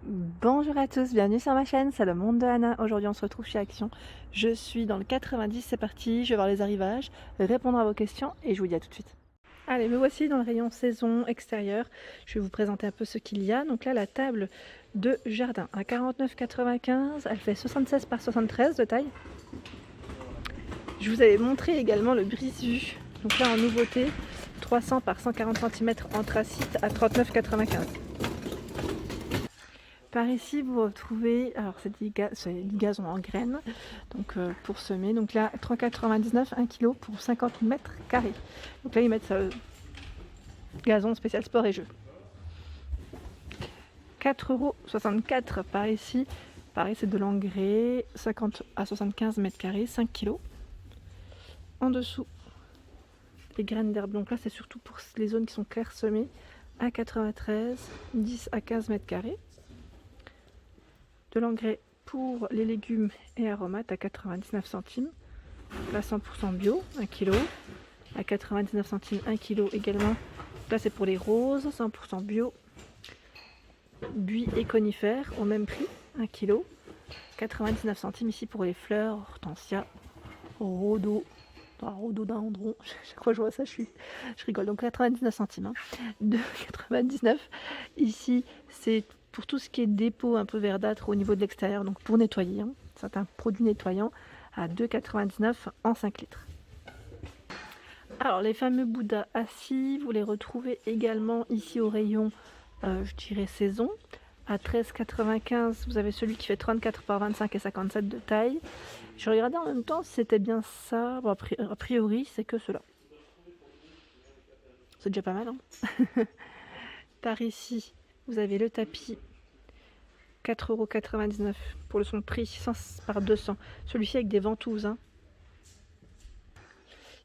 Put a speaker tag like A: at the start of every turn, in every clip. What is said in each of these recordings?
A: Bonjour à tous, bienvenue sur ma chaîne, c'est le monde de Anna. Aujourd'hui on se retrouve chez Action. Je suis dans le 90, c'est parti, je vais voir les arrivages, répondre à vos questions et je vous dis à tout de suite. Allez, me voici dans le rayon saison extérieure. Je vais vous présenter un peu ce qu'il y a. Donc là, la table de jardin à 49,95, elle fait 76 par 73 de taille. Je vous avais montré également le brise-vue. Donc là en nouveauté, 300 par 140 cm anthracite à 39,95. Par ici, vous retrouvez, alors c'est du gazon en graines, donc pour semer. Donc là, 3,99 1 kg pour 50 mètres carrés. Donc là, ils mettent ça, gazon spécial sport et jeux. 4,64 € par ici. Pareil, c'est de l'engrais, 50 à 75 mètres carrés, 5 kg. En dessous, les graines d'herbe. Donc là, c'est surtout pour les zones qui sont clairsemées. À 93, 10 à 15 mètres carrés. De l'engrais pour les légumes et aromates à 99 centimes. Là 100% bio, 1 kg. À 99 centimes, 1 kg également. Là c'est pour les roses, 100% bio. Buis et conifères au même prix, 1 kg. 99 centimes ici pour les fleurs, hortensia, rhododendron. Chaque fois que je vois ça, je rigole. Donc 99 centimes. Hein. De 99. Ici, c'est pour tout ce qui est dépôt un peu verdâtre au niveau de l'extérieur, donc pour nettoyer, hein, certains produits nettoyants à 2,99 € en 5 litres. Alors les fameux Bouddha assis, vous les retrouvez également ici au rayon, je dirais saison. À 13,95 €, vous avez celui qui fait 34 par 25 et 57 de taille. Je regardais en même temps si c'était bien ça. Bon, a priori, c'est que cela. C'est déjà pas mal, hein. Par ici, vous avez le tapis 4,99 € pour son prix 100 par 200. Celui-ci avec des ventouses. Hein.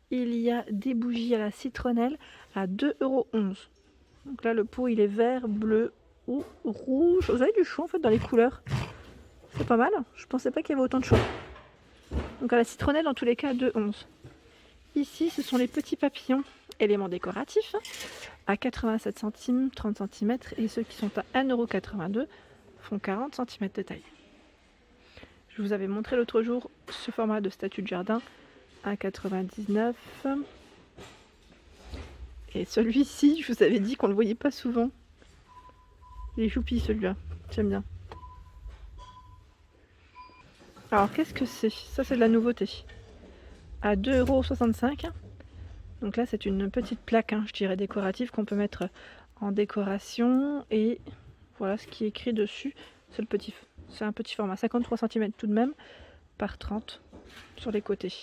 A: Il y a des bougies à la citronnelle à 2,11 €. Donc là, le pot, il est vert, bleu ou rouge. Vous avez du choix en fait dans les couleurs. C'est pas mal. Je pensais pas qu'il y avait autant de choix. Donc à la citronnelle, dans tous les cas, 2,11 €. Ici, ce sont les petits papillons, éléments décoratifs, à 87 centimes, 30 cm, et ceux qui sont à 1,82 € font 40 cm de taille. Je vous avais montré l'autre jour ce format de statue de jardin à 99. Et celui-ci, je vous avais dit qu'on ne le voyait pas souvent. Il est choupi celui-là, j'aime bien. Alors qu'est-ce que c'est? Ça c'est de la nouveauté. À 2,65 €. Donc là c'est une petite plaque, hein, je dirais décorative, qu'on peut mettre en décoration. Et voilà ce qui est écrit dessus. C'est un petit format, 53 cm tout de même, par 30 sur les côtés.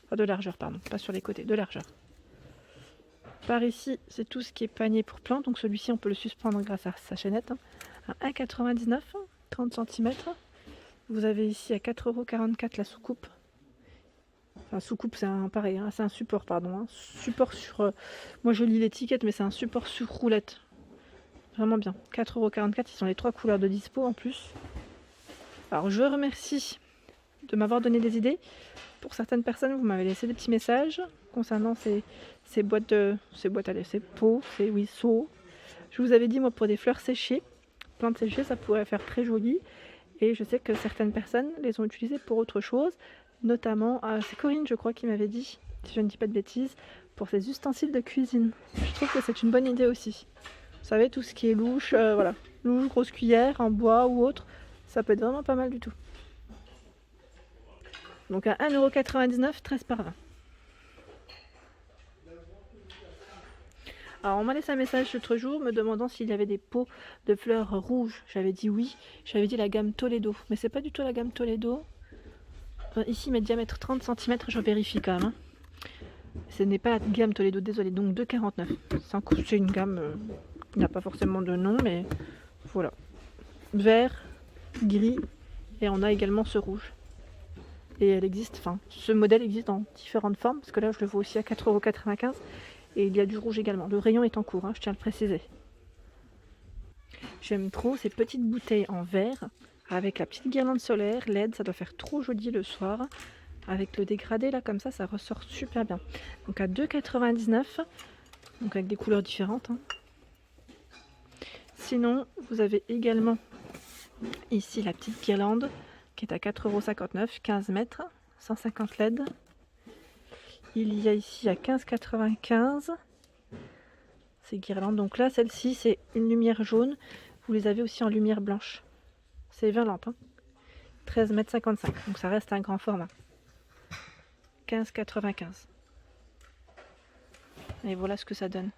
A: Enfin, de largeur, pardon, pas sur les côtés, de largeur. Par ici, c'est tout ce qui est panier pour plantes. Donc celui-ci, on peut le suspendre grâce à sa chaînette. Hein, à 1,99 €, 30 cm. Vous avez ici à 4,44 € la soucoupe. Enfin, soucoupe, c'est un pareil, hein, c'est un support, pardon. Hein, support sur. Moi, je lis l'étiquette, mais c'est un support sur roulette. Vraiment bien. 4,44 €, ils sont les 3 couleurs de dispo en plus. Alors, je remercie de m'avoir donné des idées. Pour certaines personnes, vous m'avez laissé des petits messages concernant ces boîtes à lait, ces pots, ces seaux. Je vous avais dit, moi, pour des fleurs séchées, plantes séchées, ça pourrait faire très joli. Et je sais que certaines personnes les ont utilisées pour autre chose. Notamment, c'est Corinne, je crois, qui m'avait dit, si je ne dis pas de bêtises, pour ses ustensiles de cuisine. Je trouve que c'est une bonne idée aussi. Vous savez, tout ce qui est louche, voilà. Louche, grosse cuillère, en bois ou autre, ça peut être vraiment pas mal du tout. Donc à 1,99 €, 13 par 20. Alors on m'a laissé un message l'autre jour me demandant s'il y avait des pots de fleurs rouges. J'avais dit oui. J'avais dit la gamme Toledo. Mais c'est pas du tout la gamme Toledo. Ici, mes diamètres 30 cm, je vérifie quand même. Hein. Ce n'est pas la gamme Toledo, désolé. Donc 2,49 €. C'est une gamme qui n'a pas forcément de nom, mais voilà. Vert, gris, et on a également ce rouge. Et elle existe, enfin, ce modèle existe dans différentes formes, parce que là, je le vois aussi à 4,95 €. Et il y a du rouge également. Le rayon est en cours, hein, je tiens à le préciser. J'aime trop ces petites bouteilles en verre avec la petite guirlande solaire LED. Ça doit faire trop joli le soir. Avec le dégradé là comme ça ressort super bien. Donc à 2,99 €. Donc avec des couleurs différentes. Hein. Sinon, vous avez également Ici la petite guirlande qui est à 4,59 €, 15 mètres, 150 LED. Il y a ici à 15,95 €. Ces guirlandes, donc là celle-ci c'est une lumière jaune. Vous les avez aussi en lumière blanche. C'est 20 lampes, hein. 13 mètres 55, donc ça reste un grand format. 15,95 €. Et voilà ce que ça donne.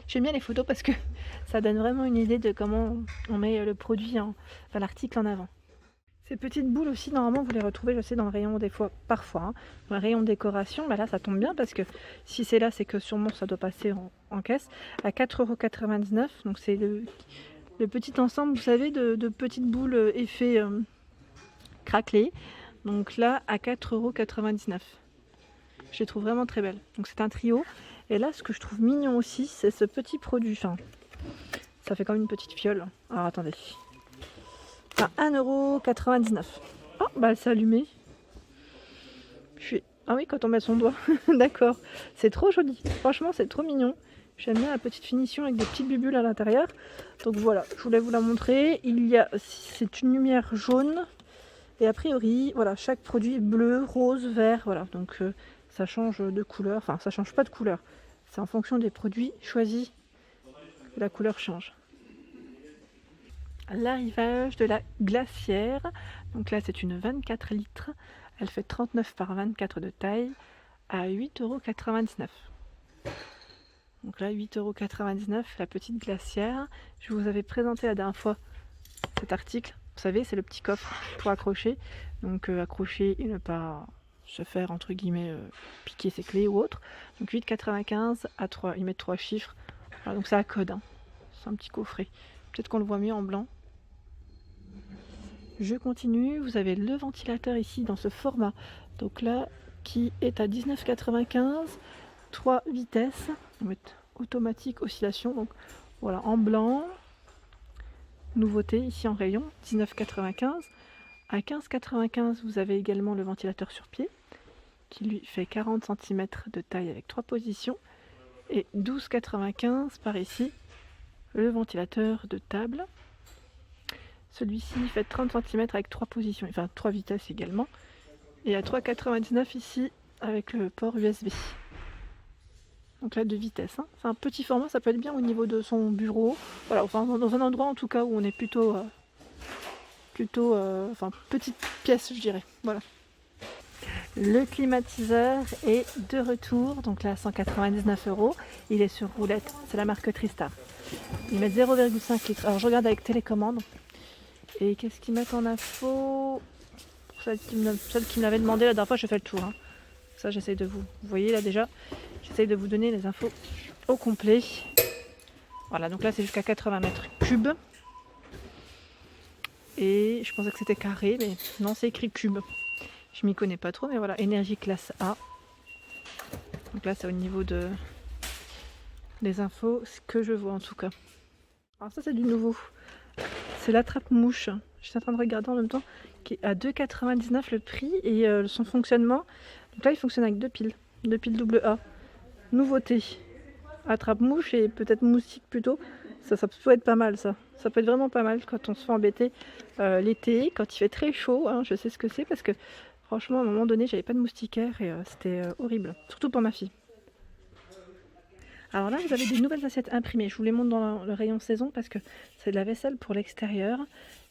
A: J'aime bien les photos parce que ça donne vraiment une idée de comment on met le produit, enfin, l'article en avant. Ces petites boules aussi, normalement, vous les retrouvez, je sais, dans le rayon des fois, parfois, hein, dans le rayon décoration. Bah là, ça tombe bien parce que si c'est là, c'est que sûrement ça doit passer en caisse à 4,99 €. Donc c'est le petit ensemble, vous savez, de petites boules effet craquelées. Donc là, à 4,99 €. Je les trouve vraiment très belles. Donc c'est un trio. Et là, ce que je trouve mignon aussi, c'est ce petit produit. Enfin, ça fait comme une petite fiole. Alors attendez. Enfin, 1,99 €. Oh, bah elle s'est allumée. Ah oui, quand on met son doigt. D'accord. C'est trop joli. Franchement, c'est trop mignon. J'aime bien la petite finition avec des petites bulles à l'intérieur. Donc voilà, je voulais vous la montrer. C'est une lumière jaune. Et a priori, voilà, chaque produit est bleu, rose, vert. Voilà, donc ça change de couleur. Enfin, ça change pas de couleur. C'est en fonction des produits choisis que la couleur change. L'arrivage de la glacière. Donc là, c'est une 24 litres. Elle fait 39 par 24 de taille à 8,99 €. Donc là, 8,99 €, la petite glacière. Je vous avais présenté la dernière fois cet article. Vous savez, c'est le petit coffre pour accrocher. Donc accrocher et ne pas se faire, entre guillemets, piquer ses clés ou autre. Donc 8,95 à 3, ils mettent 3 chiffres. Voilà, donc c'est à code, hein. C'est un petit coffret. Peut-être qu'on le voit mieux en blanc. Je continue, vous avez le ventilateur ici dans ce format. Donc là, qui est à 19,95 €, 3 vitesses, automatique, oscillation. Donc voilà, en blanc. Nouveauté ici en rayon, 19,95 €. À 15,95 €, vous avez également le ventilateur sur pied, qui lui fait 40 cm de taille avec 3 positions. Et 12,95 € par ici, le ventilateur de table. Celui-ci fait 30 cm avec 3 positions, enfin 3 vitesses également. Et à 3,99 € ici avec le port USB. Donc là 2 vitesses, hein. C'est un petit format, ça peut être bien au niveau de son bureau. Voilà, enfin dans un endroit en tout cas où on est plutôt enfin petite pièce, je dirais. Voilà. Le climatiseur est de retour, donc là 199 €. Il est sur roulette, c'est la marque Tristar. Ils mettent 0,5 litres. Alors je regarde avec télécommande. Et qu'est-ce qu'ils mettent en info? Pour celle qui me l'avait demandé la dernière fois, je fais le tour, hein. Ça, j'essaye de vous voyez là déjà, j'essaye de vous donner les infos au complet. Voilà, donc là c'est jusqu'à 80 mètres cubes. Et je pensais que c'était carré, mais non, c'est écrit cube. Je m'y connais pas trop, mais voilà, énergie classe A. Donc là, c'est au niveau des infos, ce que je vois en tout cas. Alors ça, c'est du nouveau. C'est l'attrape-mouche. Je suis en train de regarder en même temps, qui est à 2,99 € le prix et son fonctionnement. Donc là, il fonctionne avec deux piles AA. Nouveauté. Attrape-mouche et peut-être moustique plutôt. Ça peut être pas mal ça. Ça peut être vraiment pas mal quand on se fait embêter l'été, quand il fait très chaud, hein, je sais ce que c'est parce que franchement à un moment donné j'avais pas de moustiquaire et c'était horrible, surtout pour ma fille. Alors là vous avez des nouvelles assiettes imprimées, je vous les montre dans le rayon saison parce que c'est de la vaisselle pour l'extérieur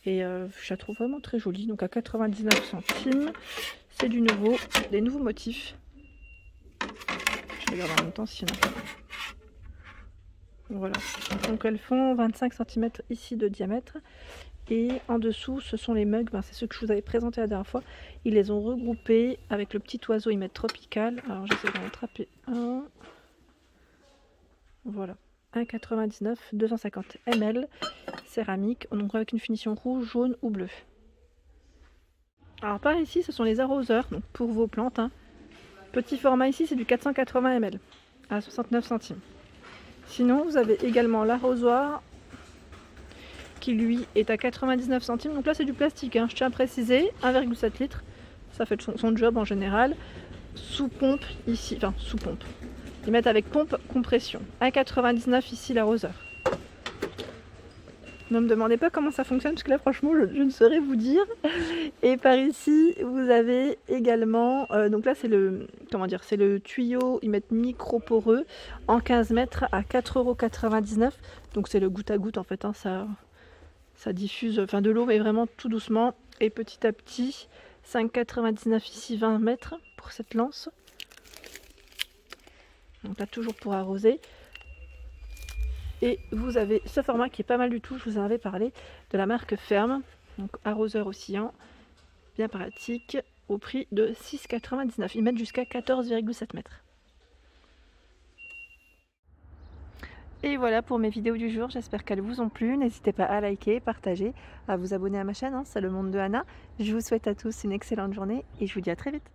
A: et je la trouve vraiment très jolie, donc à 99 centimes, c'est du nouveau, des nouveaux motifs. Je regarde en même temps s'il y en a pas. Voilà, donc elles font 25 cm ici de diamètre et en dessous ce sont les mugs, c'est ceux que je vous avais présenté la dernière fois, ils les ont regroupés avec le petit oiseau, ils mettent tropical. Alors j'essaie d'en attraper un, voilà, 1,99 €, 250 ml, céramique, donc avec une finition rouge, jaune ou bleu. Alors par ici ce sont les arroseurs, donc pour vos plantes, hein. Petit format ici c'est du 480 ml à 69 centimes. Sinon, vous avez également l'arrosoir qui lui est à 99 centimes. Donc là, c'est du plastique, hein, je tiens à préciser, 1,7 litres. Ça fait son job en général. Sous pompe ici, enfin sous pompe. Ils mettent avec pompe compression. 1,99 € ici l'arroseur. Ne me demandez pas comment ça fonctionne parce que là franchement je ne saurais vous dire. Et par ici vous avez également, donc là c'est le, comment dire, c'est le tuyau, ils mettent micro poreux en 15 mètres à 4,99 €. Donc c'est le goutte à goutte en fait, hein, ça diffuse enfin de l'eau mais vraiment tout doucement. Et petit à petit, 5,99 € ici, 20 mètres pour cette lance. Donc là toujours pour arroser. Et vous avez ce format qui est pas mal du tout, je vous en avais parlé, de la marque Ferme, donc arroseur oscillant, bien pratique, au prix de 6,99 €. Ils mettent jusqu'à 14,7 mètres. Et voilà pour mes vidéos du jour, j'espère qu'elles vous ont plu. N'hésitez pas à liker, partager, à vous abonner à ma chaîne, hein, c'est le monde de Anna. Je vous souhaite à tous une excellente journée et je vous dis à très vite.